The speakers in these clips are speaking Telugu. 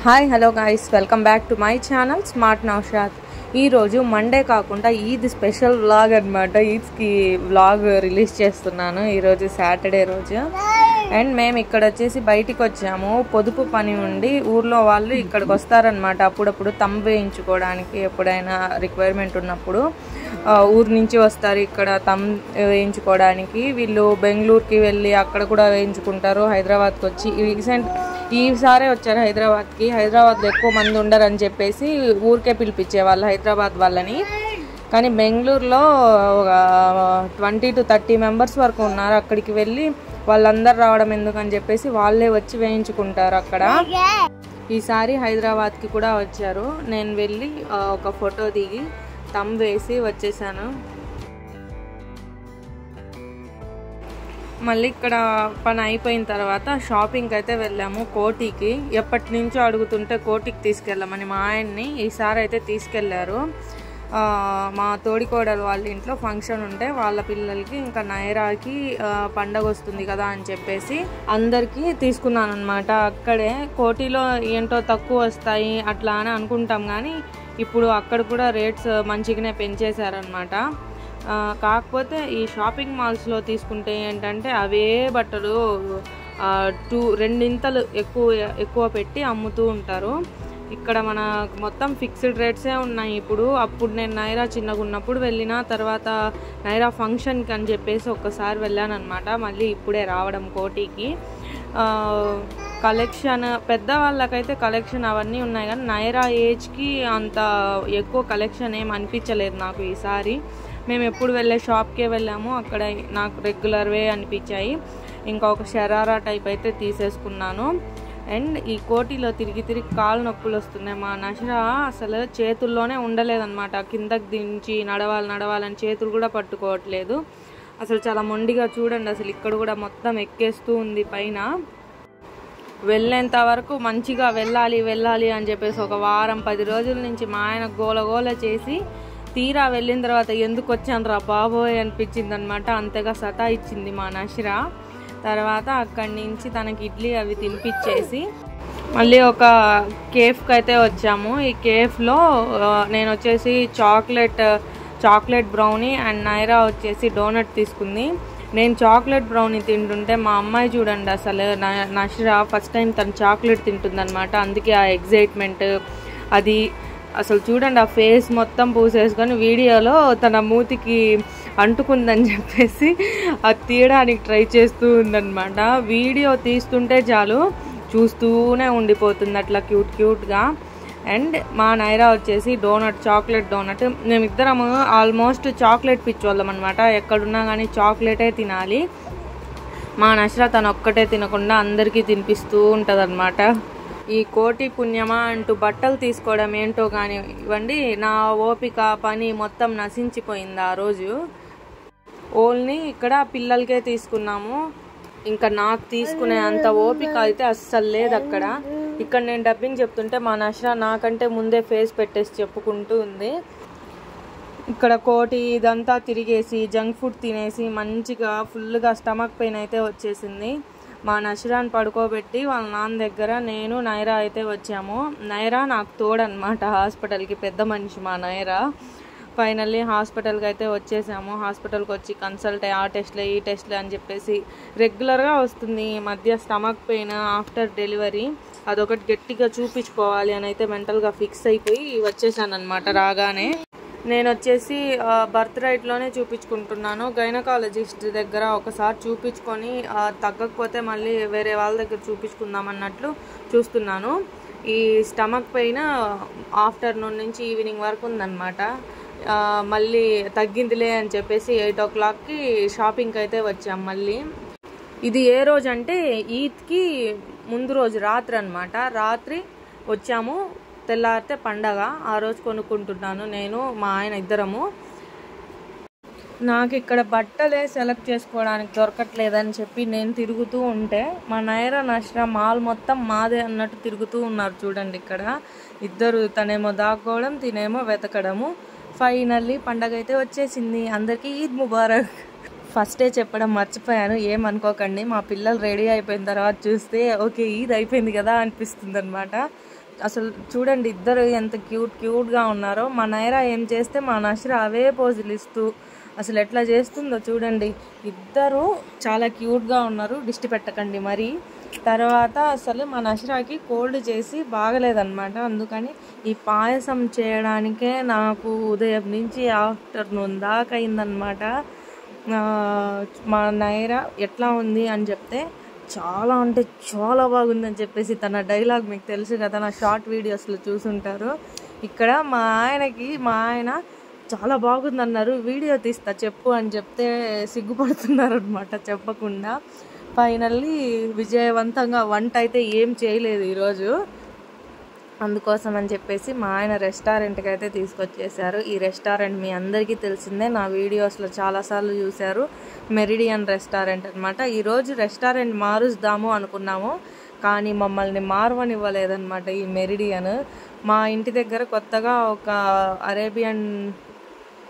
Hi hello guys, welcome back to my channel smart Naushad. ఈరోజు మండే కాకుండా ఈద్ స్పెషల్ వ్లాగ్ అనమాట. ఈద్కి వ్లాగ్ రిలీజ్ చేస్తున్నాను ఈరోజు సాటర్డే రోజు. అండ్ మేము ఇక్కడ వచ్చేసి బయటికి వచ్చాము. పొదుపు పని ఉండి ఊర్లో వాళ్ళు ఇక్కడికి వస్తారనమాట అప్పుడప్పుడు తంబ్ వేయించుకోవడానికి. ఎప్పుడైనా రిక్వైర్మెంట్ ఉన్నప్పుడు ఊరు నుంచి వస్తారు ఇక్కడ తంబ్ వేయించుకోవడానికి. వీళ్ళు బెంగళూరుకి వెళ్ళి అక్కడ కూడా వేయించుకుంటారు. హైదరాబాద్కి వచ్చి ఈసారే వచ్చారు హైదరాబాద్కి. హైదరాబాద్లో ఎక్కువ మంది ఉండరని చెప్పేసి ఊరికే పిలిపించేవాళ్ళు హైదరాబాద్ వాళ్ళని. కానీ బెంగళూరులో ఒక 20 to 30 మెంబర్స్ వరకు ఉన్నారు. అక్కడికి వెళ్ళి వాళ్ళందరూ రావడం ఎందుకని చెప్పేసి వాళ్ళే వచ్చి వేయించుకుంటారు అక్కడ. ఈసారి హైదరాబాద్కి కూడా వచ్చారు. నేను వెళ్ళి ఒక ఫోటో దిగి తంబ్ వేసి వచ్చేసాను. మళ్ళీ ఇక్కడ పని అయిపోయిన తర్వాత షాపింగ్కి అయితే వెళ్ళాము కోటికి. ఎప్పటి నుంచో అడుగుతుంటే కోటికి తీసుకెళ్ళామని మా ఆయన్ని ఈసారి అయితే తీసుకెళ్లారు. మా తోడికోడలు వాళ్ళ ఇంట్లో ఫంక్షన్ ఉంటే వాళ్ళ పిల్లలకి ఇంకా నైరాకి పండగ వస్తుంది కదా అని చెప్పేసి అందరికీ తీసుకున్నాను అనమాట. అక్కడే కోటిలో ఏంటో తక్కువ వస్తాయి అట్లా అని అనుకుంటాం, కానీ ఇప్పుడు అక్కడ కూడా రేట్స్ మంచిగానే పెంచేశారనమాట. కాకపోతే ఈ షాపింగ్ మాల్స్లో తీసుకుంటే ఏంటంటే అవే బట్టలు 2 ఎక్కువ పెట్టి అమ్ముతూ ఉంటారు. ఇక్కడ మన మొత్తం ఫిక్స్డ్ రేట్సే ఉన్నాయి ఇప్పుడు. అప్పుడు నేను నైరా చిన్నగా ఉన్నప్పుడు వెళ్ళిన తర్వాత నైరా ఫంక్షన్కి అని చెప్పేసి ఒక్కసారి వెళ్ళాను అనమాట. మళ్ళీ ఇప్పుడే రావడం కోటికి. కలెక్షన్ పెద్దవాళ్ళకైతే కలెక్షన్ అవన్నీ ఉన్నాయి, కానీ నైరా ఏజ్కి అంత ఎక్కువ కలెక్షన్ ఏం అనిపించలేదు నాకు ఈసారి. మేము ఎప్పుడు వెళ్ళే షాప్కే వెళ్ళాము, అక్కడ నాకు రెగ్యులర్వే అనిపించాయి. ఇంకా ఒక షరారా టైప్ అయితే తీసేసుకున్నాను. అండ్ ఈ కోటిలో తిరిగి కాలు నొప్పులు వస్తున్నాయి. మా నషరా అసలు చేతుల్లోనే ఉండలేదన్నమాట. కిందకి దించి నడవాలని చేతులు కూడా పట్టుకోవట్లేదు. అసలు చాలా మొండిగా చూడండి, అసలు ఇక్కడ కూడా మొత్తం ఎక్కేస్తూ ఉంది పైన. వెళ్ళేంత వరకు మంచిగా వెళ్ళాలి అని చెప్పేసి ఒక వారం 10 రోజుల నుంచి మా ఆయన గోల చేసి తీరా వెళ్ళిన తర్వాత ఎందుకు వచ్చాను రా బాబోయ్ అనిపించింది అనమాట. అంతగా సతాయిచ్చింది మా నషరా. తర్వాత అక్కడి నుంచి తనకి ఇడ్లీ అవి తినిపించేసి మళ్ళీ ఒక కేఫ్కి అయితే వచ్చాము. ఈ కేఫ్లో నేను వచ్చేసి చాక్లెట్ బ్రౌనీ అండ్ నైరా వచ్చేసి డోనట్ తీసుకుంది. నేను చాక్లెట్ బ్రౌనీ తింటుంటే మా అమ్మాయి చూడండి, అసలు నషరా ఫస్ట్ టైం తను చాక్లెట్ తింటుందన్నమాట. అందుకే ఆ ఎగ్జైట్మెంట్ అది అసలు చూడండి, ఆ ఫేస్ మొత్తం పూసేసుకొని వీడియోలో తన మూతికి అంటుకుందని చెప్పేసి అది తీయడానికి ట్రై చేస్తూ ఉందన్నమాట. వీడియో తీస్తుంటే చాలు చూస్తూనే ఉండిపోతుంది అట్లా క్యూట్గా. అండ్ మా నైరా వచ్చేసి చాక్లెట్ డోనట్. మేమిద్దరము ఆల్మోస్ట్ చాక్లెట్ పిచ్చోళ్ళం అనమాట. ఎక్కడున్నా కానీ చాక్లెటే తినాలి. మా నషరా తను ఒక్కటే తినకుండా అందరికీ తినిపిస్తూ ఉంటుంది అనమాట. ఈ కోటి పుణ్యమా అంటూ బట్టలు తీసుకోవడం ఏంటో కానివ్వండి, నా ఓపిక పని మొత్తం నశించిపోయింది ఆ రోజు. ఓన్లీ ఇక్కడ పిల్లలకే తీసుకున్నాము. ఇంకా నాకు తీసుకునే అంత ఓపిక అయితే అస్సలు లేదు అక్కడ. ఇక్కడ నేను డబ్బింగ్ చెప్తుంటే మా నషరా నాకంటే ముందే ఫేస్ పెట్టేసి చెప్పుకుంటూ ఉంది. ఇక్కడ కోటి ఇదంతా తిరిగేసి జంక్ ఫుడ్ తినేసి మంచిగా ఫుల్గా స్టమక్ పెయిన్ అయితే వచ్చేసింది. మా నషరాని పడుకోబెట్టి వాళ్ళ నాన్న దగ్గర నేను నైరా అయితే వచ్చాము. నైరా నాకు తోడనమాట హాస్పిటల్కి, పెద్ద మనిషి మా నైరా. ఫైనల్లీ హాస్పిటల్కి అయితే వచ్చేసాము. హాస్పిటల్కి వచ్చి కన్సల్ట్ ఆ టెస్ట్లే ఈ టెస్ట్లే అని చెప్పేసి రెగ్యులర్గా వస్తుంది. ఈ మధ్య స్టమక్ పెయిన్ ఆఫ్టర్ డెలివరీ అదొకటి గట్టిగా చూపించుకోవాలి అని అయితే మెంటల్గా ఫిక్స్ అయిపోయి వచ్చేసాను అనమాట. రాగానే నేను వచ్చేసి బర్త్ రైట్లోనే చూపించుకుంటున్నాను. గైనకాలజిస్ట్ దగ్గర ఒకసారి చూపించుకొని తగ్గకపోతే మళ్ళీ వేరే వాళ్ళ దగ్గర చూపించుకుందాం అన్నట్లు చూస్తున్నాను. ఈ స్టమక్ పెయిన్ ఆఫ్టర్నూన్ నుంచి ఈవినింగ్ వరకు ఉందన్నమాట. మళ్ళీ తగ్గిందిలే అని చెప్పేసి 8 o'clockకి షాపింగ్కి అయితే వచ్చాం. మళ్ళీ ఇది ఏ రోజు అంటే ఈద్కి ముందు రోజు రాత్రి అనమాట. రాత్రి వచ్చాము, తెల్లారితే పండగ. ఆ రోజు కొనుక్కుంటున్నాను నేను మా ఆయన ఇద్దరము. నాకు ఇక్కడ బట్టలే సెలెక్ట్ చేసుకోవడానికి దొరకట్లేదని చెప్పి నేను తిరుగుతూ ఉంటే మా నైరా నషరా మాల్ మొత్తం మాదే అన్నట్టు తిరుగుతూ ఉన్నారు చూడండి. ఇక్కడ ఇద్దరు, తనేమో దాక్కోవడం తినేమో వెతకడము. ఫైనల్లీ పండగ అయితే వచ్చేసింది. అందరికీ ఈద్ ముబారక్. ఫస్టే చెప్పడం మర్చిపోయాను, ఏమనుకోకండి. మా పిల్లలు రెడీ అయిపోయిన తర్వాత చూస్తే ఓకే ఈద్ అయిపోయింది కదా అనిపిస్తుంది అనమాట. అసలు చూడండి ఇద్దరు ఎంత క్యూట్గా ఉన్నారో. మా నైరా ఏం చేస్తే మా నష్రా అవే పోజులు ఇస్తూ అసలు ఎట్లా చేస్తుందో చూడండి. ఇద్దరు చాలా క్యూట్గా ఉన్నారు, దిష్టి పెట్టకండి మరి. తర్వాత అసలు మా నష్రాకి కోల్డ్ చేసి బాగలేదన్నమాట. అందుకని ఈ పాయసం చేయడానికే నాకు ఉదయం నుంచి ఆఫ్టర్నూన్ దాకా అయిందనమాట. మా నైరా ఎట్లా ఉంది అని చెప్తే చాలా అంటే చాలా బాగుందని చెప్పేసి తన డైలాగ్ మీకు తెలుసు కదా, నా షార్ట్ వీడియోస్లో చూసుంటారు. ఇక్కడ మా ఆయన చాలా బాగుందన్నారు, వీడియో తీస్తా చెప్పు అని చెప్తే సిగ్గుపడుతున్నారు అనమాట చెప్పకుండా. ఫైనల్లీ విజయవంతంగా వంట అయితే ఏం చేయలేదు ఈరోజు. అందుకోసం అని చెప్పేసి మా ఆయన రెస్టారెంట్కి అయితే తీసుకొచ్చేసారు. ఈ రెస్టారెంట్ మీ అందరికీ తెలిసిందే, నా వీడియోస్లో చాలాసార్లు చూశారు. మెరిడియన్ రెస్టారెంట్ అనమాట. ఈరోజు రెస్టారెంట్ మారుస్తాము అనుకున్నాము, కానీ మమ్మల్ని మారవనివ్వలేదన్నమాట ఈ మెరిడియన్. మా ఇంటి దగ్గర కొత్తగా ఒక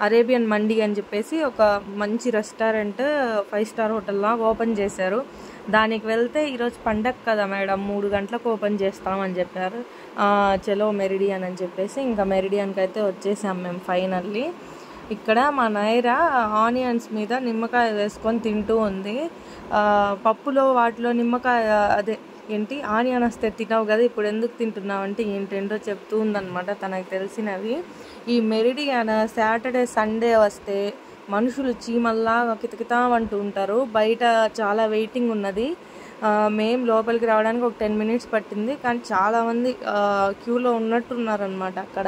అరేబియన్ మండి అని చెప్పేసి ఒక మంచి రెస్టారెంట్ 5 స్టార్ హోటల్లా ఓపెన్ చేశారు. దానికి వెళ్తే ఈరోజు పండగ కదా మేడం 3 గంటలకు ఓపెన్ చేస్తామని చెప్పారు. చలో మెరిడియన్ అని చెప్పేసి ఇంకా మెరిడియన్కి అయితే వచ్చేసాం మేము ఫైనల్లీ. ఇక్కడ మా నైరా ఆనియన్స్ మీద నిమ్మకాయ వేసుకొని తింటూ ఉంది. పప్పులో వాటిలో నిమ్మకాయ ఆనియన్ వస్తే తినవు కదా, ఇప్పుడు ఎందుకు తింటున్నావు అంటే ఏంటేంటో చెప్తూ ఉందన్నమాట తనకు తెలిసినవి. ఈ మెరిడియన్ సాటర్డే సండే వస్తే మనుషులు చీమల్లాగా కితకితామంటూ ఉంటారు. బయట చాలా వెయిటింగ్ ఉన్నది. మేము లోపలికి రావడానికి ఒక 10 మినిట్స్ పట్టింది, కానీ చాలామంది క్యూలో ఉన్నట్టున్నారనమాట అక్కడ.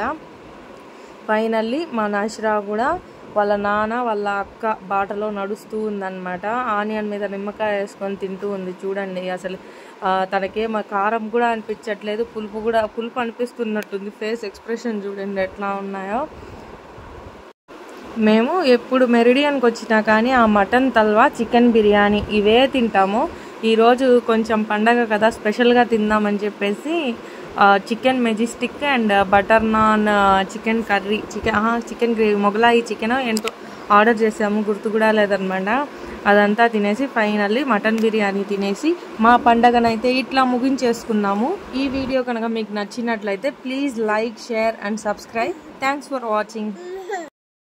ఫైనల్లీ మా నష్రా కూడా వాళ్ళ నాన్న వాళ్ళ అక్క బాటలో నడుస్తూ ఉందన్నమాట. ఆనియన్ మీద నిమ్మకాయ వేసుకొని తింటూ ఉంది చూడండి. అసలు తనకేమో కారం కూడా అనిపించట్లేదు, పులుపు అనిపిస్తున్నట్టుంది. ఫేస్ ఎక్స్ప్రెషన్ చూడండి ఎట్లా ఉన్నాయో. మేము ఎప్పుడు మెరిడియన్కి వచ్చినా కానీ ఆ మటన్ తల్వా, చికెన్ బిర్యానీ ఇవే తింటాము. ఈరోజు కొంచెం పండగ కదా స్పెషల్గా తిందామని చెప్పేసి chicken Majestic and butter non, chicken curry, chicken gravy, Mughlai chicken ఏంటో ఆర్డర్ చేసాము, గుర్తు కూడా లేదనమాట. అదంతా తినేసి ఫైనల్లీ మటన్ బిర్యానీ తినేసి మా పండగనైతే ఇట్లా ముగించేసుకున్నాము. ఈ వీడియో కనుక మీకు నచ్చినట్లయితే please like, share and subscribe. Thanks for watching.